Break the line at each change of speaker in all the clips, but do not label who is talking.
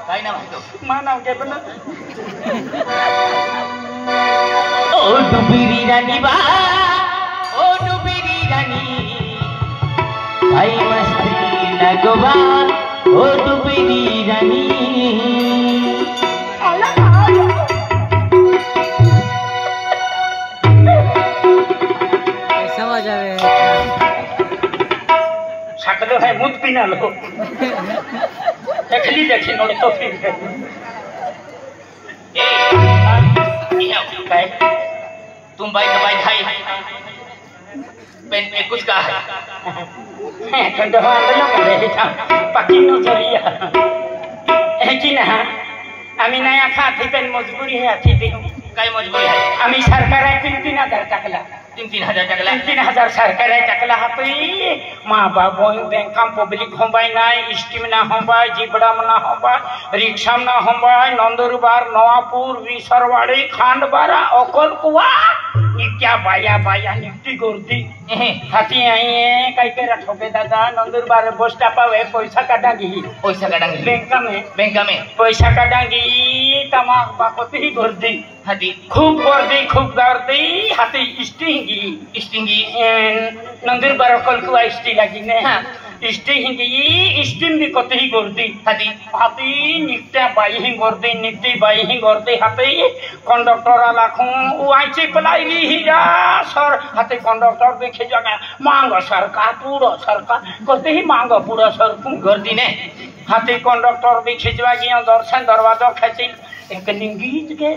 काय नाव आहे तो?
मा नाव काय पण
ओ डुबिरी रानी बा ओ डुबिरी रानी आई मस्ती लगवा ओ डुबिरी रानी
समझ आवे
शकलो है मुद पिना लो देखली देखी नोड़ तो फिर
काय तुम भाई दवाई खाई पेन में कुछ कहा
है कंडो आंदोलन कर रहे था पक्की नो चलिया है कि ना आम्ही नया खाती पेन मजबूरी है थी दी
काय मजबूरी है
आम्ही सरकार आहे 3,000 टाकला
3,000 टाकला
3,000 सरकार आहे टाकला हापी मा बाबो बैंकाम पब्लिक होबाय नाय स्कीम ना होबाय जीबड़ाम ना होबाय रिक्शा ना होबाय नंदुरबार नवापुर विसरवाड़ी खांडबारा अकल कुआ क्या बाया बाया निकटी गर्दी हाथी आई काय के ठोके दादा नंदुरबार बस स्टॉप पे पैसा काटांगी बैंक में पैसा काटांगी तमा बापती गर्दी
हाथी
खूब गर्दी हाथी स्टिंगी नंदुरबार अकल कुआ स्टी लगी ने स्टीम भी कत ही गर्दी हाथी निकटा बाई ही गर्दी हाथी कंडक्टर लाखू आईची पलाई हीरा सर हाथी कंडक्टर देखे जगह मांग सरकार पूरा सरकार कते ही मांग पूरा सर गर्दी ने हाथी कंडक्टर भी खिंचवा गया दर्शन दरवाजा खेची एक गीत के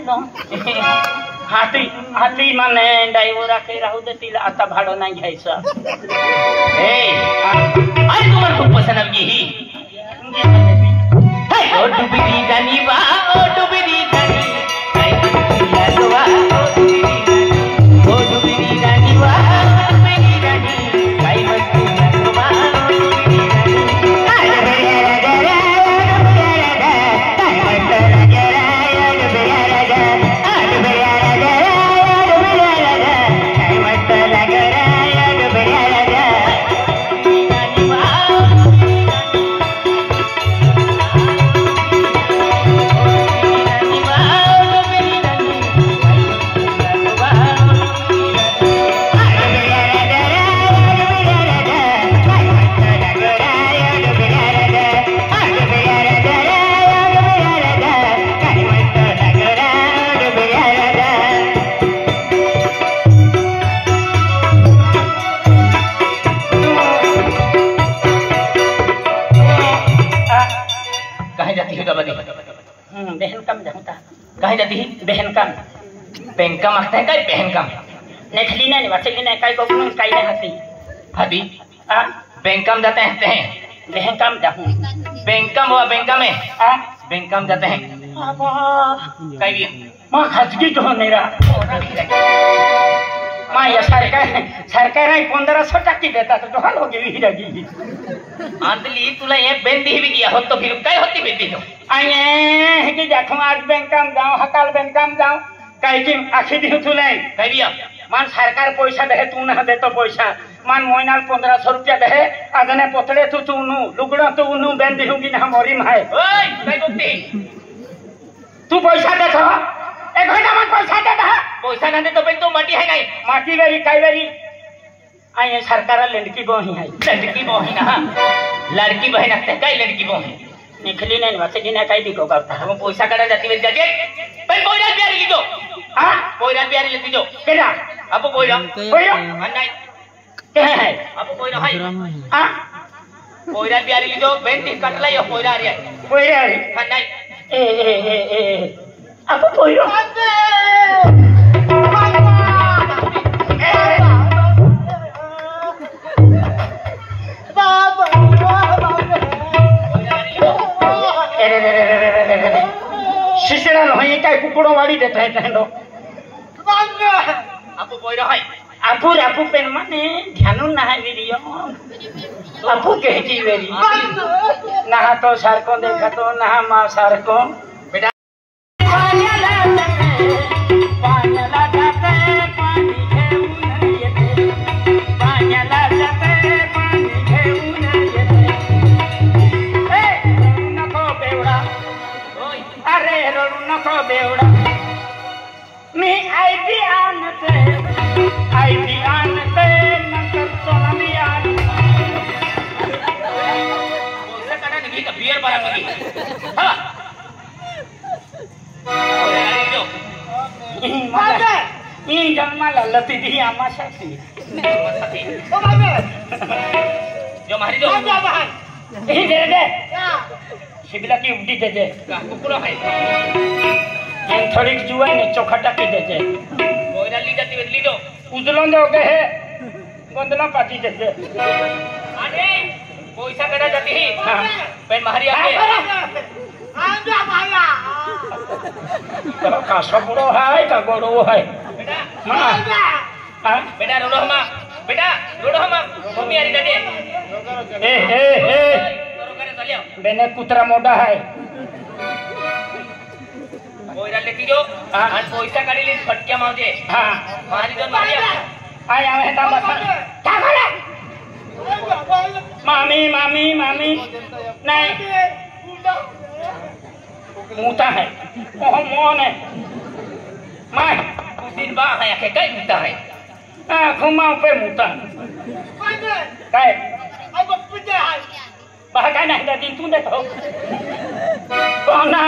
हाथी माने ड्राइवर के राहू देती आता भाड़ो नहीं घ्यायचं
आई तुम्हाला खूप पसंत आली ही ओ डुबिरी रानी बा ओ डुबिरी रानी काय म्हणते लगवा ओ डुबिरी रानी बा डुबिरी रानी काय म्हणते लगवा कहीं जाती है
बहनकम
बैंका मागता है काय बहनकम
नेखली नहीं वाचली नहीं काय को काय नहीं हाथी
भाभी बैंकम जाते हैं
बहनकम जाऊं
बैंकम हुआ बैंका में बैंकम जाते हैं कहीं भी
मां खाजगी तो मेरा मां ये सरकार है 1500 टक्की देता तो हाल हो गई हीरागी
आंधली तुला ये बेंदी भी दिया हो तो फिर काय होती बेंदी तो
आये है कि जाखूं आज बैंकम जाऊं हकाल बैंकम जाऊं काय की आखी दिहु तुले
काय दिया
मान सरकार पैसा दे तू ना दे तो पैसा मान मोइनाल 1500 रुपया दे आगने पोतले तू नु लुगड़ा तू नु बेंदी होगी ना मोरी माए
ओए काय करती
तू पैसा दे तो एक घंटा में पैसा दे
पैसा ना दे तो बेन तो माटी है नहीं
माटी वेरी काय वेरी आये सरकार लड़की बोही है
लड़की बहन ना लड़की बहन आते काय लड़की बहन
निकली नहीं वाचली नहीं काय भी को करता
हम पैसा काढा जाती वेल जाते पण पोयरा बिहारी लिखो
हां
पोयरा बिहारी लिखी जो
केना
अब पोयरा नहीं
के है
अब पोयरा है
हां
पोयरा बिहारी लिखो बेन ती कटला या पोयरा रे
पोयरा
नहीं
ए अब पोयरा शिशड़ा नहीं काय कुकुड़ो वाली देता है तहनो
आपको पोयरा है
आपू पेन माने ध्यानु ना है वीडियो आपू कहती वेरी ना तो सर को देखा तो ना मां सर को बेटा
biar barang lagi. Salah.
Ini jangan malah letih dia masa sih.
Jom hari jom.
Ini deh. Sebelah ki undi deh.
Kukulah hai.
Yang thorik jual ni चोखटा की दे दे
Kau dah lihat tiba lido.
उजलन दो के है गोंदला पाटी दे दे
Ane, पैसा कड़ा जाती ही.
हाँ
pen mahari आके.
kalau kaso buro hai ka goro hai
Beda.
ma ah
Beda dulu hama. Beda dulu hama. Mami hari tadi. Toro kare salio.
bene putra moda hai
Kau dah lihat tido. An पैसा कड़ी ले फटकिया माउजे.
ha
Mahari jom mahari.
ai yang hendak masak tak boleh mami naik muta hai oh mon hai mai
Din ba hai ke kai minta hai.
ah khumau pe muta kai bahkan ada din tu dah tahu kau na